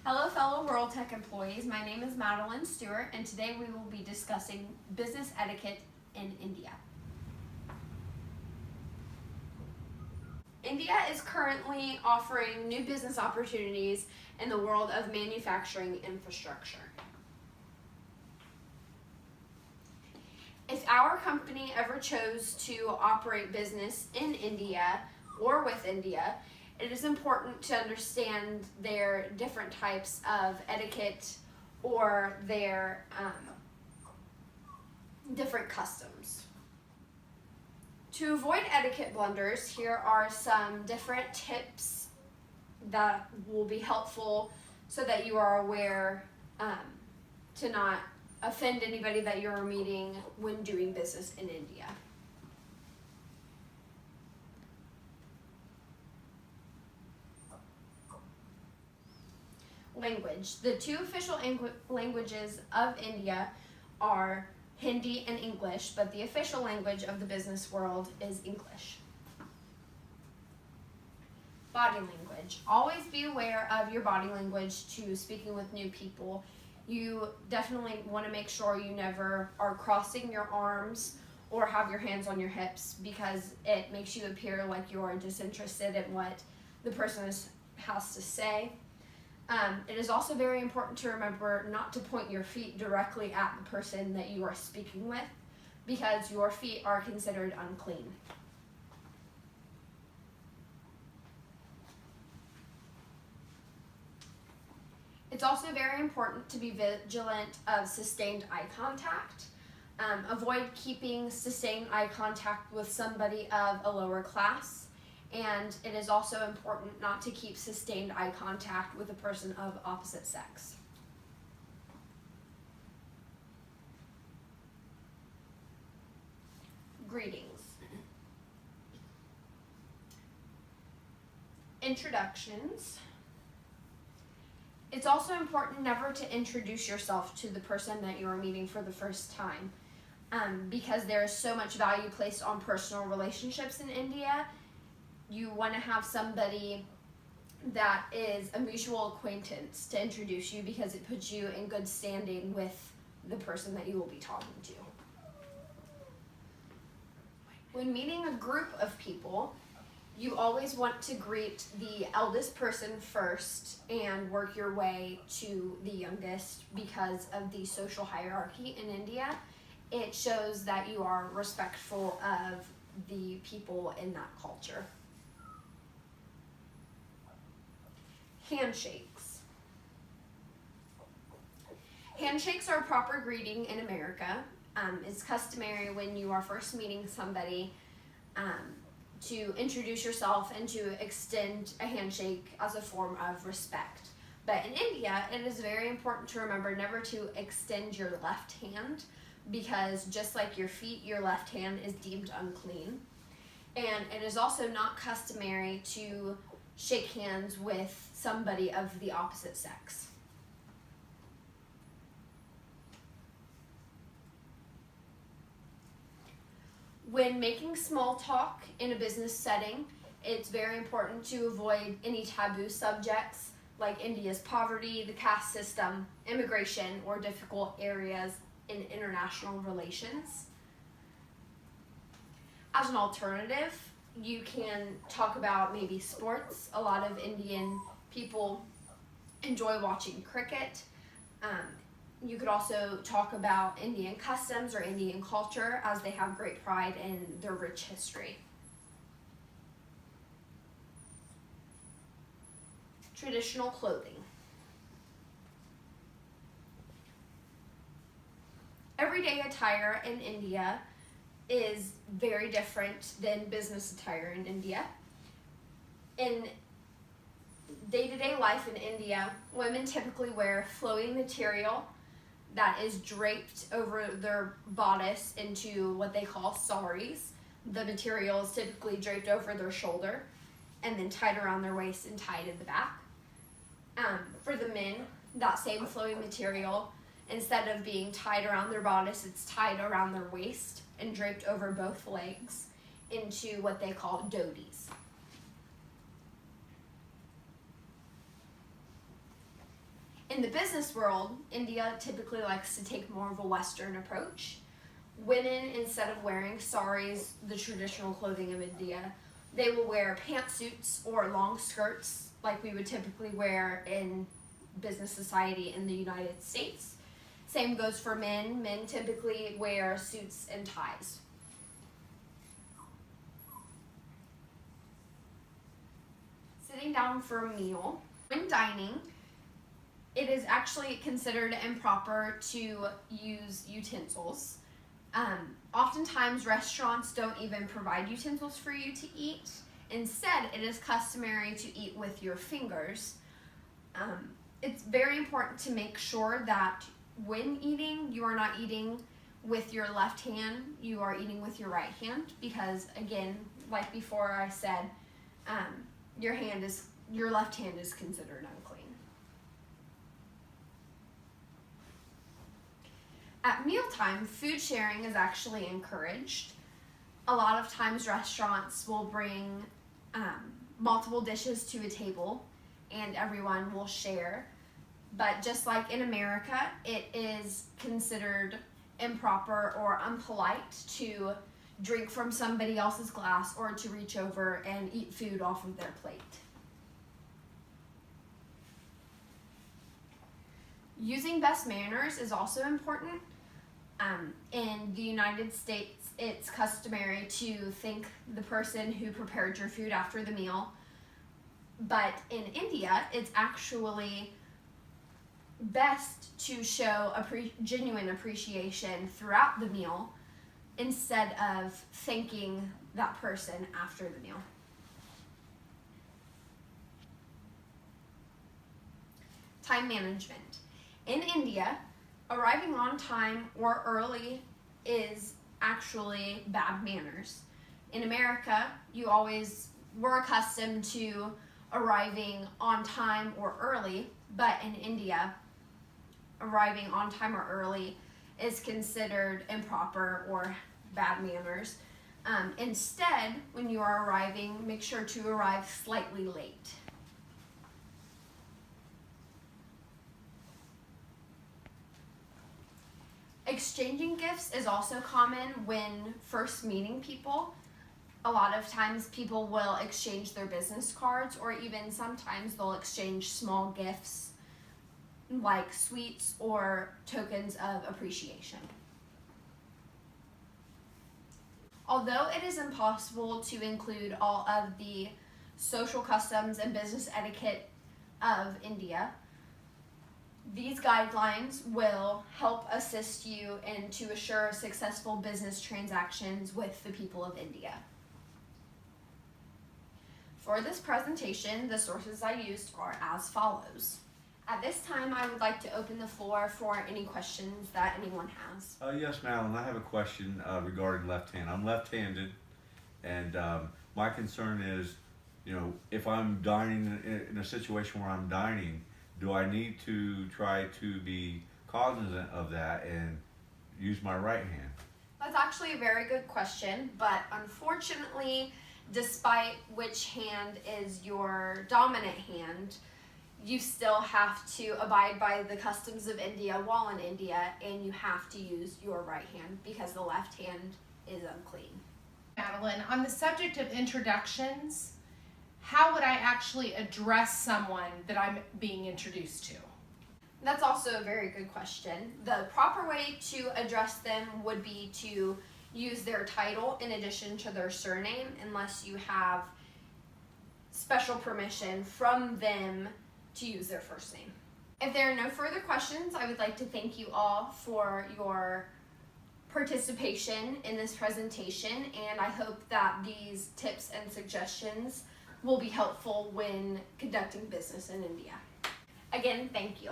Hello fellow World Tech employees, my name is Madeline Stewart and today we will be discussing business etiquette in India. India is currently offering new business opportunities in the world of manufacturing infrastructure. If our company ever chose to operate business in India or with India, it is important to understand their different types of etiquette or their different customs. To avoid etiquette blunders, here are some different tips that will be helpful so that you are aware to not offend anybody that you're meeting when doing business in India. Language. The two official languages of India are Hindi and English, but the official language of the business world is English. Body language. Always be aware of your body language to speaking with new people. You definitely want to make sure you never are crossing your arms or have your hands on your hips because it makes you appear like you're disinterested in what the person has to say. It is also very important to remember not to point your feet directly at the person that you are speaking with because your feet are considered unclean. It's also very important to be vigilant of sustained eye contact. Avoid keeping sustained eye contact with somebody of a lower class. And it is also important not to keep sustained eye contact with a person of opposite sex. Greetings. Introductions. It's also important never to introduce yourself to the person that you are meeting for the first time because there is so much value placed on personal relationships in India. You want to have somebody that is a mutual acquaintance to introduce you because it puts you in good standing with the person that you will be talking to. When meeting a group of people, you always want to greet the eldest person first and work your way to the youngest because of the social hierarchy in India. It shows that you are respectful of the people in that culture. Handshakes. Handshakes are a proper greeting in America. It's customary when you are first meeting somebody to introduce yourself and to extend a handshake as a form of respect. But in India, it is very important to remember never to extend your left hand because just like your feet, your left hand is deemed unclean. And it is also not customary to shake hands with somebody of the opposite sex. When making small talk in a business setting, it's very important to avoid any taboo subjects like India's poverty, the caste system, immigration, or difficult areas in international relations. As an alternative, you can talk about maybe sports. A lot of Indian people enjoy watching cricket. You could also talk about Indian customs or Indian culture as they have great pride in their rich history. Traditional clothing. Everyday attire in India is very different than business attire in India. In day-to-day life in India, women typically wear flowing material that is draped over their bodice into what they call saris. The material is typically draped over their shoulder and then tied around their waist and tied in the back. For the men, that same flowing material, instead of being tied around their bodice, it's tied around their waist and draped over both legs into what they call dhotis. In the business world, India typically likes to take more of a Western approach. Women, instead of wearing saris, the traditional clothing of India, they will wear pantsuits or long skirts like we would typically wear in business society in the United States. Same goes for men. Men typically wear suits and ties. Sitting down for a meal. When dining, it is actually considered improper to use utensils. Oftentimes restaurants don't even provide utensils for you to eat. Instead, it is customary to eat with your fingers. It's very important to make sure that when eating, you are not eating with your left hand, you are eating with your right hand, because again, like before I said, your left hand is considered unclean. At mealtime, food sharing is actually encouraged. A lot of times restaurants will bring multiple dishes to a table and everyone will share. But just like in America, it is considered improper or unpolite to drink from somebody else's glass or to reach over and eat food off of their plate. Using best manners is also important. In the United States, it's customary to thank the person who prepared your food after the meal. But in India, it's actually best to show genuine appreciation throughout the meal instead of thanking that person after the meal. Time management. In India, arriving on time or early is actually bad manners. In America, we're accustomed to arriving on time or early, but in India, arriving on time or early is considered improper or bad manners. Instead, when you are arriving, make sure to arrive slightly late. Exchanging gifts is also common when first meeting people. A lot of times people will exchange their business cards, or even sometimes they'll exchange small gifts like sweets or tokens of appreciation. Although it is impossible to include all of the social customs and business etiquette of India, these guidelines will help assist you and to assure successful business transactions with the people of India. For this presentation, the sources I used are as follows. At this time, I would like to open the floor for any questions that anyone has. Yes, Madeline, I have a question regarding left hand. I'm left-handed, and my concern is, if I'm dining in a situation where I'm dining, do I need to try to be cognizant of that and use my right hand? That's actually a very good question, but unfortunately, despite which hand is your dominant hand, you still have to abide by the customs of India while in India, and you have to use your right hand because the left hand is unclean. Madeline, on the subject of introductions, how would I actually address someone that I'm being introduced to? That's also a very good question. The proper way to address them would be to use their title in addition to their surname, unless you have special permission from them to use their first name. If there are no further questions, I would like to thank you all for your participation in this presentation, and I hope that these tips and suggestions will be helpful when conducting business in India. Again, thank you.